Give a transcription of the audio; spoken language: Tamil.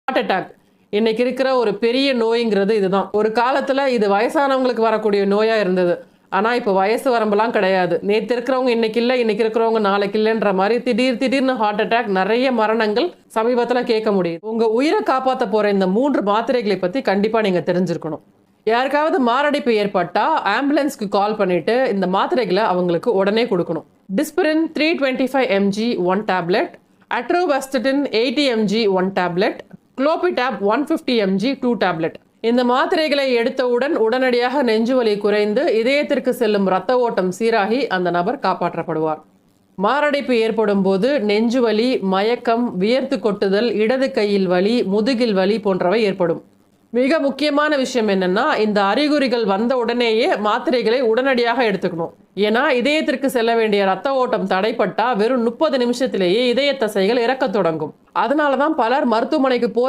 ஹார்ட் அட்டாக் இன்னைக்கு இருக்கிற ஒரு பெரிய நோய்ங்கிறது இதுதான். ஒரு காலத்துல இது வயசானவங்களுக்கு வரக்கூடிய நோயா இருந்தது. ஆனா இப்ப வயசு வரம்பெல்லாம் கிடையாது. நேத்து இருக்கிறவங்க இன்னைக்கு இல்ல, இன்னைக்கு இருக்கிறவங்க நாளைக்கு இல்லன்ற மாதிரி திடீர்னு ஹார்ட் அட்டாக், நிறைய மரணங்கள் சமீபத்துல கேட்க முடியுது. உங்க உயிரை காப்பாத்த போற இந்த 3 மாத்திரைகளை பத்தி கண்டிப்பா நீங்க தெரிஞ்சிருக்கணும். யாருக்காவது மாரடைப்பு ஏற்பட்டா ஆம்புலன்ஸ்க்கு கால் பண்ணிட்டு இந்த மாத்திரைகளை அவங்களுக்கு உடனே கொடுக்கணும். Disprin 325 mg 1 tablet, atorvastatin 80 mg 1 tablet, Clopitab 150 mg 2 tablet. இந்த மாத்திரைகளை எடுத்தவுடன் உடனடியாக நெஞ்சுவலி குறைந்து இதயத்திற்கு செல்லும் இரத்த ஓட்டம் சீராகி அந்த நபர் காப்பாற்றப்படுவார். மாரடைப்பு ஏற்படும் போது நெஞ்சுவலி, மயக்கம், வியர்த்து கொட்டுதல், இடது கையில் வலி, முதுகில் வலி போன்றவை ஏற்படும். மிக முக்கியமான விஷயம் என்னன்னா, இந்த அறிகுறிகள் வந்த உடனேயே மாத்திரைகளை உடனடியாக எடுத்துக்கணும். ஏன்னா இதயத்திற்கு செல்ல வேண்டிய ரத்த ஓட்டம் தடைப்பட்டா வெறும் 30 நிமிஷத்திலேயே இதய தசைகள் இறக்க தொடங்கும். அதனாலதான் பலர் மருத்துவமனைக்கு போற